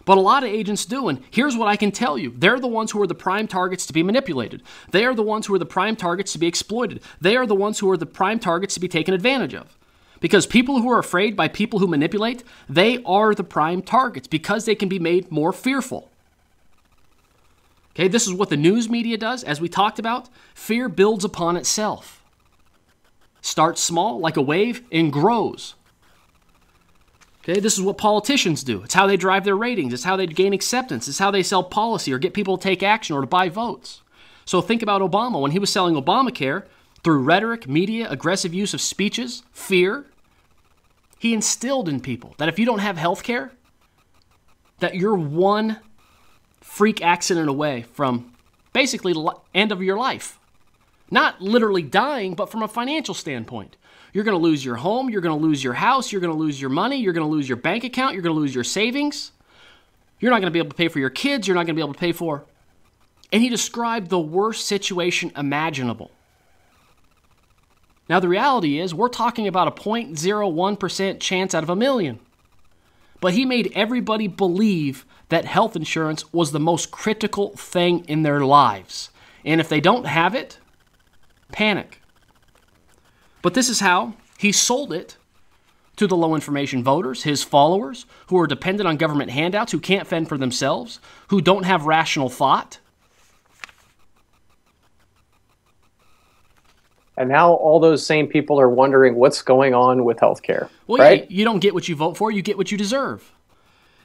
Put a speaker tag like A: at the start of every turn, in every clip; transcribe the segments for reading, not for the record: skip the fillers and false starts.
A: But a lot of agents do, and here's what I can tell you. They're the ones who are the prime targets to be manipulated. They are the ones who are the prime targets to be exploited. They are the ones who are the prime targets to be taken advantage of. Because people who are afraid by people who manipulate, they are the prime targets because they can be made more fearful. Okay, this is what the news media does. As we talked about, fear builds upon itself. Starts small like a wave and grows. Okay, this is what politicians do. It's how they drive their ratings. It's how they gain acceptance. It's how they sell policy or get people to take action or to buy votes. So think about Obama. When he was selling Obamacare, through rhetoric, media, aggressive use of speeches, fear, he instilled in people that if you don't have health care, that you're one freak accident away from basically the end of your life. Not literally dying, but from a financial standpoint. You're going to lose your home, you're going to lose your house, you're going to lose your money, you're going to lose your bank account, you're going to lose your savings. You're not going to be able to pay for your kids, you're not going to be able to pay for. And he described the worst situation imaginable. Now the reality is we're talking about a 0.01% chance out of a million. But he made everybody believe that health insurance was the most critical thing in their lives. And if they don't have it, panic. But this is how he sold it to the low information voters, his followers, who are dependent on government handouts, who can't fend for themselves, who don't have rational thought.
B: And now all those same people are wondering what's going on with healthcare.
A: Well,
B: right?
A: You don't get what you vote for, you get what you deserve.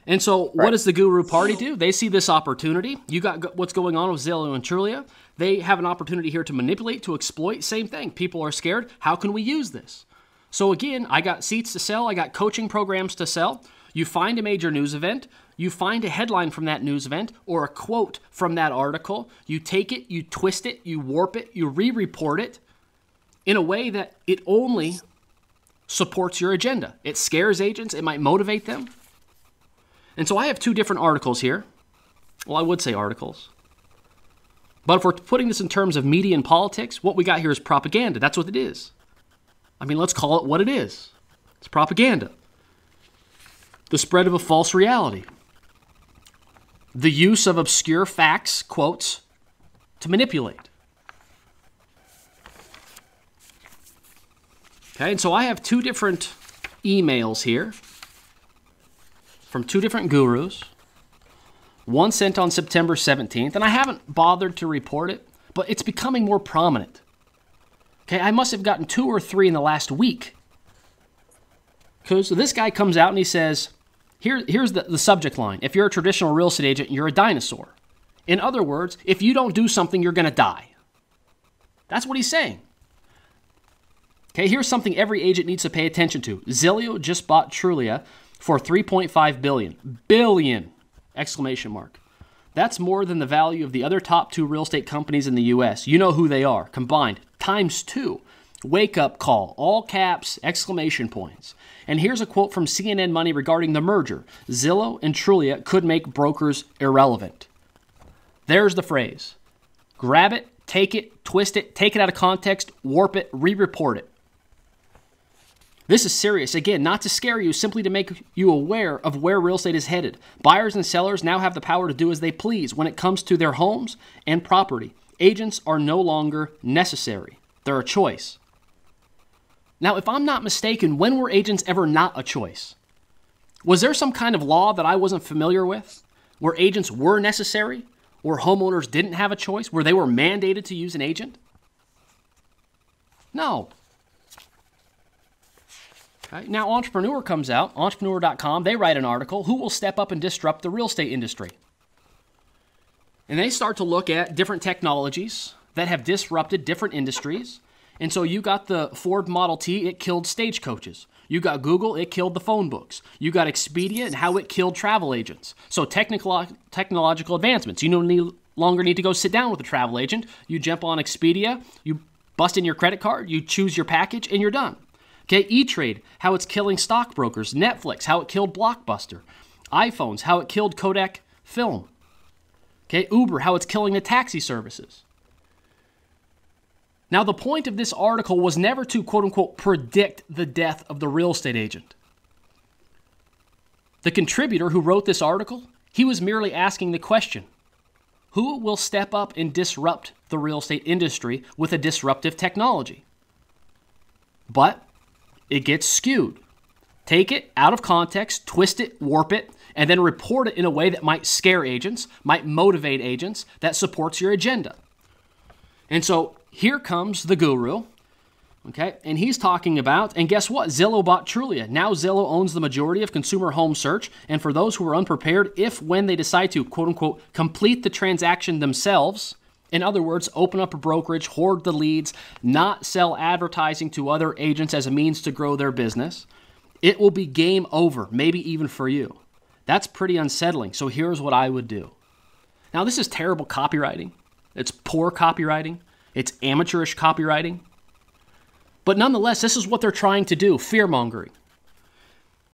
A: And so what does the Guru Party do? They see this opportunity. You got what's going on with Zillow and Trulia. They have an opportunity here to manipulate, to exploit. Same thing. People are scared. How can we use this? So again, I got seats to sell. I got coaching programs to sell. You find a major news event. You find a headline from that news event or a quote from that article. You take it, you twist it, you warp it, you re-report it in a way that it only supports your agenda. It scares agents. It might motivate them. And so I have two different articles here. Well, I would say articles. But if we're putting this in terms of media and politics, what we got here is propaganda. That's what it is. I mean, let's call it what it is. It's propaganda. The spread of a false reality. The use of obscure facts, quotes, to manipulate. Okay, and so I have two different emails here from two different gurus. One sent on September 17th, and I haven't bothered to report it, but it's becoming more prominent. Okay, I must have gotten 2 or 3 in the last week. Okay, so this guy comes out and he says, here's the subject line. If you're a traditional real estate agent, you're a dinosaur. In other words, if you don't do something, you're going to die. That's what he's saying. Okay, here's something every agent needs to pay attention to. Zillow just bought Trulia for $3.5 billion, exclamation mark. That's more than the value of the other top 2 real estate companies in the U.S. You know who they are, combined, times 2. Wake up call, all caps, exclamation points. And here's a quote from CNN Money regarding the merger. Zillow and Trulia could make brokers irrelevant. There's the phrase. Grab it, take it, twist it, take it out of context, warp it, re-report it. This is serious. Again, not to scare you, simply to make you aware of where real estate is headed. Buyers and sellers now have the power to do as they please when it comes to their homes and property. Agents are no longer necessary. They're a choice. Now, if I'm not mistaken, when were agents ever not a choice? Was there some kind of law that I wasn't familiar with where agents were necessary, where homeowners didn't have a choice, where they were mandated to use an agent? No. Okay. Now, Entrepreneur comes out, entrepreneur.com, they write an article, who will step up and disrupt the real estate industry? And they start to look at different technologies that have disrupted different industries. And so you got the Ford Model T, it killed stagecoaches. You got Google, it killed the phone books. You got Expedia and how it killed travel agents. So technological advancements. You no longer need to go sit down with a travel agent. You jump on Expedia, you bust in your credit card, you choose your package, and you're done. Okay, E-Trade, how it's killing stockbrokers. Netflix, how it killed Blockbuster. iPhones, how it killed Kodak Film. Okay, Uber, how it's killing the taxi services. Now, the point of this article was never to, quote-unquote, predict the death of the real estate agent. The contributor who wrote this article, He was merely asking the question, who will step up and disrupt the real estate industry with a disruptive technology? But it gets skewed. Take it out of context, twist it, warp it, and then report it in a way that might scare agents, might motivate agents, that supports your agenda. And so here comes the guru, okay? And he's talking about, and guess what? Zillow bought Trulia. Now Zillow owns the majority of consumer home search. And for those who are unprepared, if when they decide to, quote unquote, complete the transaction themselves, in other words, open up a brokerage, hoard the leads, not sell advertising to other agents as a means to grow their business, it will be game over, maybe even for you. That's pretty unsettling. So here's what I would do. Now, this is terrible copywriting. It's poor copywriting. It's amateurish copywriting. But nonetheless, this is what they're trying to do, fear-mongering.